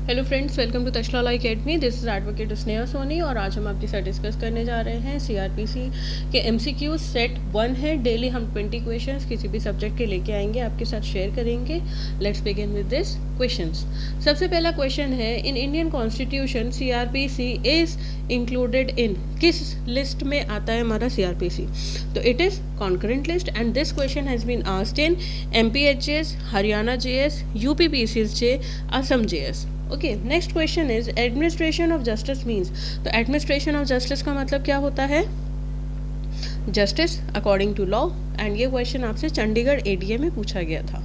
Hello friends, welcome to Tashla law academy. This is advocate Sneha Soni और आज हम आपके साथ डिस्कस करने जा रहे हैं सीआरपीसी के एमसीक्यू सेट 1 है। डेली हम 20 क्वेश्चंस किसी भी सब्जेक्ट के लेके आएंगे, आपके साथ शेयर करेंगे। Let's begin with this questions. सबसे पहला क्वेश्चन है, in Indian constitution CrPC is included in, किस लिस्ट में आता है हमारा सीआरपीसी? तो it is concurrent list and this question has been asked in MPHS, Haryana JS, UP PCSJ, Assam JS. Okay, next question is administration of justice means. तो administration of justice का मतलब क्या होता है? Justice according to law. And ये question आपसे Chandigarh ADA में पूछा गया था।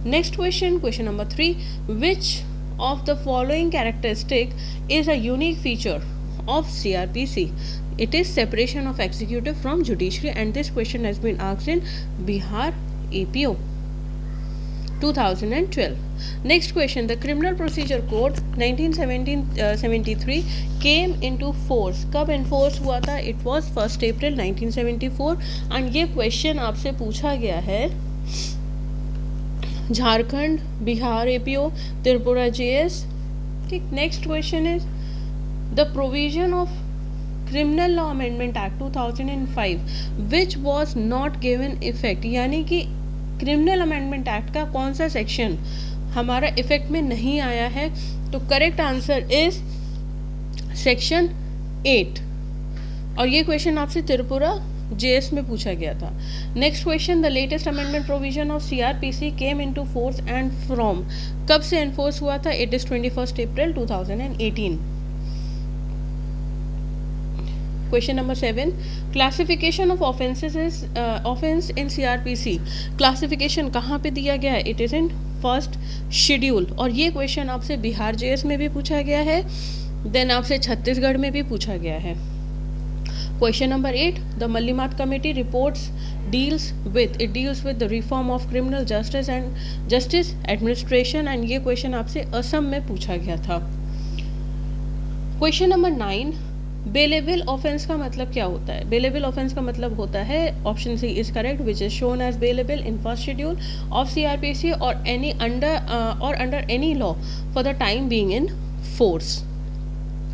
Next question, question number 3, which of the following characteristic is a unique feature of CRPC? It is separation of executive from judiciary and this question has been asked in Bihar APO 2012. Next question, the Criminal Procedure Code 1973 came into force. कब enforce हुआ था? It was 1st April 1974 and ये question आपसे पूछा गया है Jharkhand, Bihar APO, Tripura JS। ठीक, next question is the provision of Criminal Law Amendment Act 2005 which was not given effect, यानी कि क्रिमिनल अमेंडमेंट एक्ट का कौन सा सेक्शन हमारा इफेक्ट में नहीं आया है? तो करेक्ट आंसर इज सेक्शन 8 और ये क्वेश्चन आपसे त्रिपुरा जेएस में पूछा गया था। Next question, the latest amendment provision of CrPC came into force and from, कब से एनफोर्स हुआ था? It is 21 April 2018। Question number 7, classification of offenses is offense in CRPC. Classification कहाँ पे दिया गया है? It is in first schedule और ये क्वेश्चन आपसे बिहार जेएस में भी पूछा गया है, देन आपसे छत्तीसगढ़ में भी पूछा गया है। Question number 8, the Mallimath Committee reports deals with the reform of criminal justice and justice administration and ये क्वेश्चन आपसे असम में पूछा गया था। Question number 9, बेलेबल ऑफेंस का मतलब क्या होता है? बेलेबल ऑफेंस का मतलब होता है, option C is correct, which is shown as bailable in first schedule of CrPC और any under any law for the time being in force.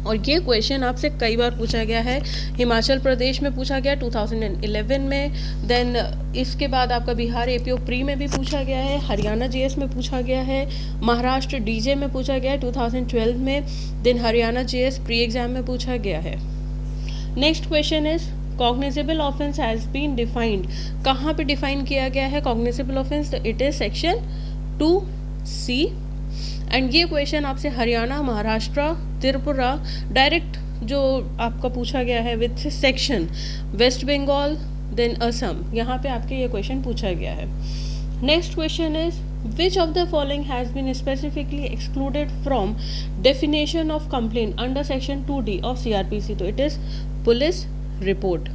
और ये क्वेश्चन आपसे कई बार पूछा गया है। हिमाचल प्रदेश में पूछा गया 2011 में, देन इसके बाद आपका बिहार एपीओ प्री में भी पूछा गया है, हरियाणा जेएस में पूछा गया है, महाराष्ट्र डीजे में पूछा गया है 2012 में, then Haryana JS pre exam में पूछा गया है। Next question is cognizable offence has been defined, कहाँ पे डिफाइन किया गया है कॉग्निजेबल ऑफेंस? तो it is section 2C and ये क्वेश्चन आपसे हरियाणा, महाराष्ट्र, त्रिपुरा डायरेक्ट जो आपका पूछा गया है with section, West Bengal, then Assam, यहाँ पे आपके ये क्वेश्चन पूछा गया है। Next question is which of the following has been specifically excluded from definition of complaint under section 2D of CrPC? तो it is police report.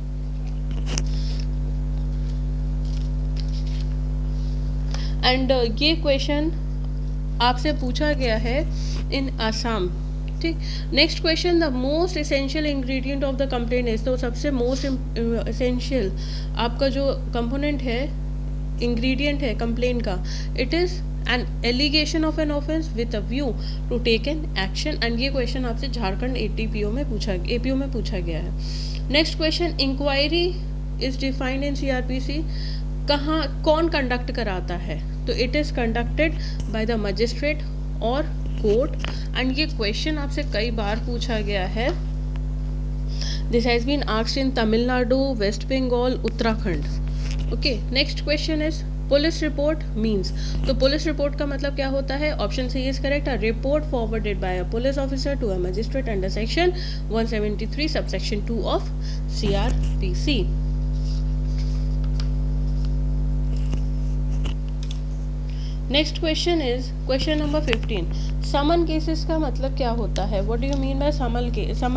And ये क्वेश्चन आपसे पूछा गया है इन आसाम। ठीक, next question, the most essential ingredient of the complaint is, तो सबसे most essential आपका जो कंपोनेंट है, इंग्रेडिएंट है कंप्लेंट का, it is an allegation of an offence with a view to take an action and ये question आपसे Jharkhand APO में पूछा गया है। Next question, inquiry is defined in CrPC, कहाँ कौन कंडक्ट कराता है? तो it is conducted by the magistrate और कोर्ट एंड ये क्वेश्चन आपसे कई बार पूछा गया है। This has been asked in Tamil Nadu, West Bengal, Uttarakhand. Okay, next question is police report means. तो पुलिस रिपोर्ट का मतलब क्या होता है? Option C is correct, a report forwarded by a police officer to a magistrate under section 173 subsection 2 of CrPC. Next question is question number 15, summon cases का मतलब क्या होता है? What do you mean by summon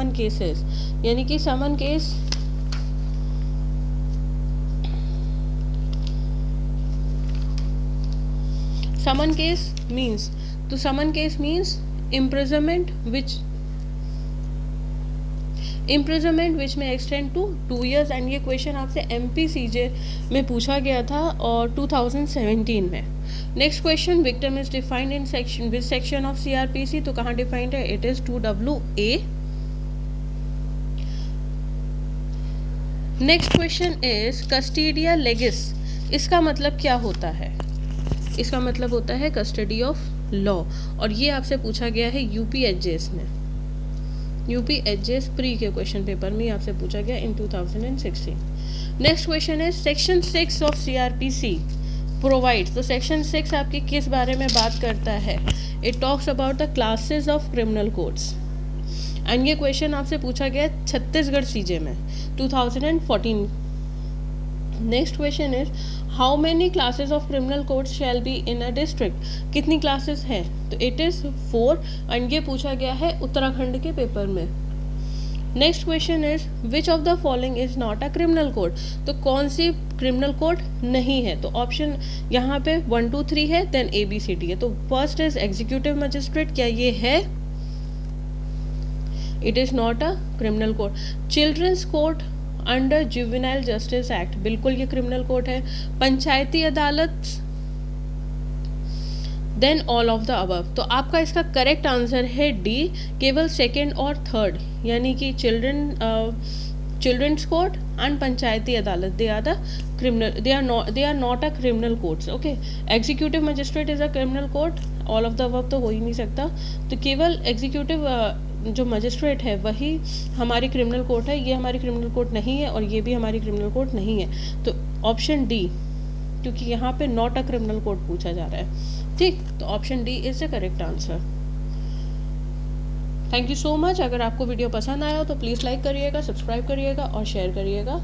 cases? यानी कि summon case means, तो summon case means imprisonment which may extend to 2 years and ये question आपसे एमपीसीजे में पूछा गया था और 2017 में। Next question, victim is defined in section which section of CrPC, तो कहाँ डिफाइंड है? It is 2WA। Next question is custodia legis, इसका मतलब क्या होता है? इसका मतलब होता है कस्टडी ऑफ लॉ, और ये आपसे पूछा गया है यूपीएचजेएस में, यूपीएचजेएस प्री के क्वेश्चन पेपर में आपसे पूछा गया इन 2016। नेक्स्ट क्वेश्चन है सेक्शन 6 ऑफ सीआरपीसी प्रोवाइड्स, तो सेक्शन 6 आपकी किस बारे में बात करता है? It talks about the classes of criminal codes, and ये क्वेश्चन आपसे पूछा गया छत्तीसगढ़ सीजे में 2014। Next question is how many classes of criminal codes shall be in a district, कितनी क्लासेस हैं? तो इट इज़ 4, एंड ये पूछा गया है उत्तराखंड के पेपर में। Next question is which of the following is not a criminal code, तो कौन सी क्रिमिनल कोड नहीं है? तो ऑप्शन यहाँ पे 1 2 3 है, देन ABCD है। तो फर्स्ट इज एग्जीक्यूटिव मजिस्ट्रेट, क्या ये है? It is not a criminal code. Children's court under juvenile justice act, बिल्कुल ये क्रिमिनल कोड है। Panchayati adalat, then all of the above. तो आपका इसका करेक्ट आंसर है डी, केवल सेकेंड और थर्ड, यानी कि children's court and panchayati adalat, they are the criminal, they are not a criminal codes. Okay, executive magistrate is a criminal court, all of the above तो हो ही नहीं सकता, तो केवल एग्जीक्यूटिव जो मजिस्ट्रेट है वही हमारी क्रिमिनल कोर्ट है, ये हमारी क्रिमिनल कोर्ट नहीं है और ये भी हमारी क्रिमिनल कोर्ट नहीं है। तो ऑप्शन डी, क्योंकि यहाँ पे नॉट अ क्रिमिनल कोर्ट पूछा जा रहा है, ठीक, तो option D is the correct answer. Thank you so much. अगर आपको वीडियो पसंद आया हो तो प्लीज़ लाइक करिएगा, सब्सक्राइब करिएगा और शेयर करिएगा।